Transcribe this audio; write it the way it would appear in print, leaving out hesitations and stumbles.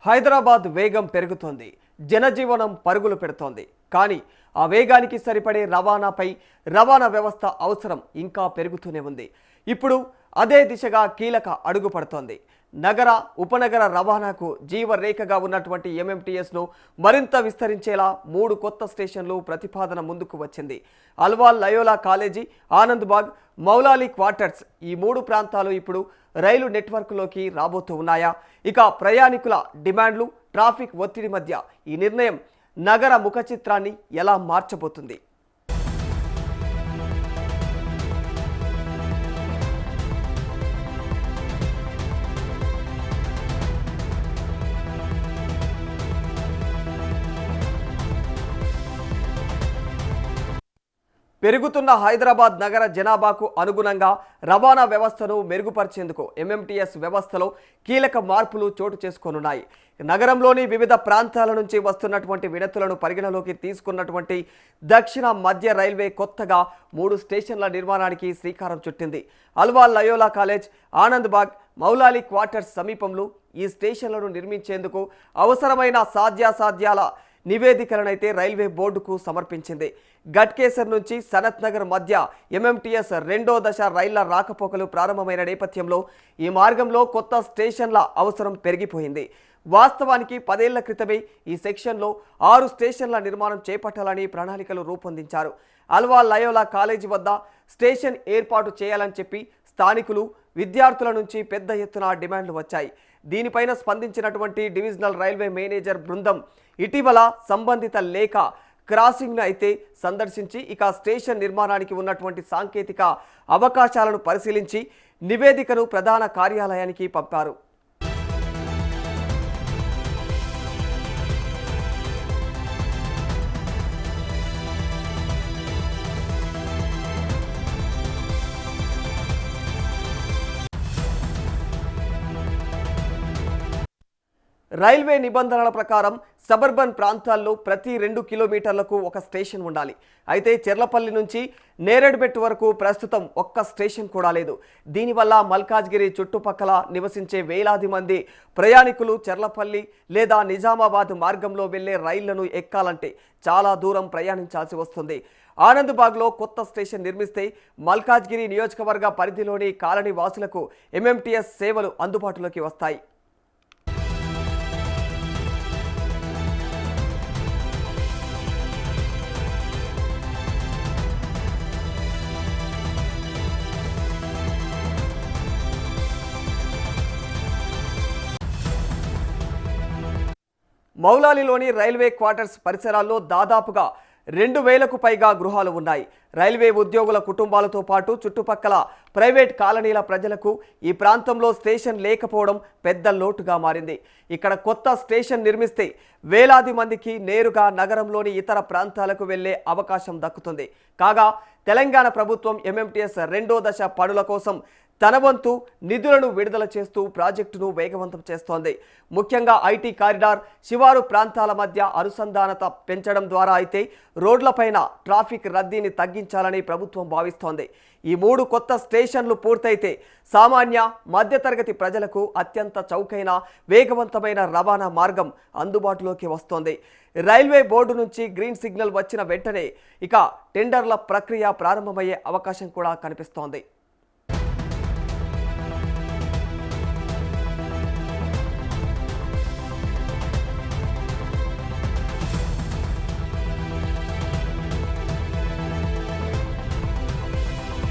హైదరాబాద్ వేగం పెరుగుతోంది. జనజీవనం పరుగులు పెడుతోంది. కానీ ఆ వేగానికి సరిపడే రవాణా వ్యవస్థ అవసరం ఇంకా పెరుగుతూనే ఉంది. ఇప్పుడు అదే దిశగా కీలక అడుగు పడుతోంది. నగర ఉపనగర రవాణాకు జీవరేఖగా ఉన్నటువంటి ఎంఎంటీఎస్ను మరింత విస్తరించేలా 3 కొత్త స్టేషన్లు ప్రతిపాదన ముందుకు వచ్చింది. అల్వాల్ లయోలా కాలేజీ, ఆనంద్ బాగ్, మౌలాలి క్వార్టర్స్ ఈ 3 ప్రాంతాలు ఇప్పుడు రైలు నెట్వర్క్లోకి రాబోతూ ఉన్నాయా? ఇక ప్రయాణికుల డిమాండ్లు, ట్రాఫిక్ ఒత్తిడి మధ్య ఈ నిర్ణయం నగర ముఖ చిత్రాన్ని ఎలా మార్చబోతుంది? పెరుగుతున్న హైదరాబాద్ నగర జనాభాకు అనుగుణంగా రవాణా వ్యవస్థను మెరుగుపరిచేందుకు ఎంఎంటీఎస్ వ్యవస్థలో కీలక మార్పులు చోటు చేసుకోనున్నాయి. నగరంలోని వివిధ ప్రాంతాల నుంచి వస్తున్నటువంటి వినతులను పరిగణలోకి తీసుకున్నటువంటి దక్షిణ మధ్య రైల్వే కొత్తగా 3 స్టేషన్ల నిర్మాణానికి శ్రీకారం చుట్టింది. అల్వాల్ లయోలా కాలేజ్, ఆనంద్ బాగ్, మౌలాలి క్వార్టర్స్ సమీపంలో ఈ స్టేషన్లను నిర్మించేందుకు అవసరమైన సాధ్యాసాధ్యాల నివేదికలనైతే రైల్వే బోర్డుకు సమర్పించింది. గట్కేసర్ నుంచి సనత్ నగర్ మధ్య ఎంఎంటీఎస్ 2వ దశ రైళ్ల రాకపోకలు ప్రారంభమైన నేపథ్యంలో ఈ మార్గంలో కొత్త స్టేషన్ల అవసరం పెరిగిపోయింది. వాస్తవానికి 10 ఏళ్ల క్రితమే ఈ సెక్షన్లో 6 స్టేషన్ల నిర్మాణం చేపట్టాలని ప్రణాళికలు రూపొందించారు. అల్వాల్ లయోలా కాలేజీ వద్ద స్టేషన్ ఏర్పాటు చేయాలని చెప్పి స్థానికులు, విద్యార్థుల నుంచి పెద్ద ఎత్తున డిమాండ్లు వచ్చాయి. దీనిపైన స్పందించినటువంటి డివిజనల్ రైల్వే మేనేజర్ బృందం ఇటీవల సంబంధిత లేఖ క్రాసింగ్ను అయితే సందర్శించి ఇక స్టేషన్ నిర్మాణానికి ఉన్నటువంటి సాంకేతిక అవకాశాలను పరిశీలించి నివేదికను ప్రధాన కార్యాలయానికి పంపారు. రైల్వే నిబంధనల ప్రకారం సబర్బన్ ప్రాంతాల్లో ప్రతి 2 కిలోమీటర్లకు ఒక స్టేషన్ ఉండాలి. అయితే చెర్లపల్లి నుంచి నేరేడ్మెట్ వరకు ప్రస్తుతం ఒక్క స్టేషన్ కూడా లేదు. దీనివల్ల మల్కాజ్గిరి చుట్టుపక్కల నివసించే వేలాది మంది ప్రయాణికులు చెర్లపల్లి లేదా నిజామాబాద్ మార్గంలో వెళ్లే రైళ్లను ఎక్కాలంటే చాలా దూరం ప్రయాణించాల్సి వస్తుంది. ఆనంద్ బాగ్లో కొత్త స్టేషన్ నిర్మిస్తే మల్కాజ్గిరి నియోజకవర్గ పరిధిలోని కాలనీ వాసులకు ఎంఎంటీఎస్ సేవలు అందుబాటులోకి వస్తాయి. మౌలాలిలోని రైల్వే క్వార్టర్స్ పరిసరాల్లో దాదాపుగా 2000కు పైగా గృహాలు ఉన్నాయి. రైల్వే ఉద్యోగుల కుటుంబాలతో పాటు చుట్టుపక్కల ప్రైవేట్ కాలనీల ప్రజలకు ఈ ప్రాంతంలో స్టేషన్ లేకపోవడం పెద్ద లోటుగా మారింది. ఇక్కడ కొత్త స్టేషన్ నిర్మిస్తే వేలాది మందికి నేరుగా నగరంలోని ఇతర ప్రాంతాలకు వెళ్లే అవకాశం దక్కుతుంది. కాగా తెలంగాణ ప్రభుత్వం ఎంఎంటీఎస్ 2వ దశ పనుల కోసం తన వంతు నిధులను విడుదల చేస్తూ ప్రాజెక్టును వేగవంతం చేస్తోంది. ముఖ్యంగా ఐటీ కారిడార్, శివారు ప్రాంతాల మధ్య అనుసంధానత పెంచడం ద్వారా అయితే రోడ్లపైన ట్రాఫిక్ రద్దీని తగ్గించాలని ప్రభుత్వం భావిస్తోంది. ఈ 3 కొత్త స్టేషన్లు పూర్తయితే సామాన్య మధ్యతరగతి ప్రజలకు అత్యంత చౌకైన వేగవంతమైన రవాణా మార్గం అందుబాటులోకి వస్తోంది. రైల్వే బోర్డు నుంచి గ్రీన్ సిగ్నల్ వచ్చిన వెంటనే ఇక టెండర్ల ప్రక్రియ ప్రారంభమయ్యే అవకాశం కూడా కనిపిస్తోంది.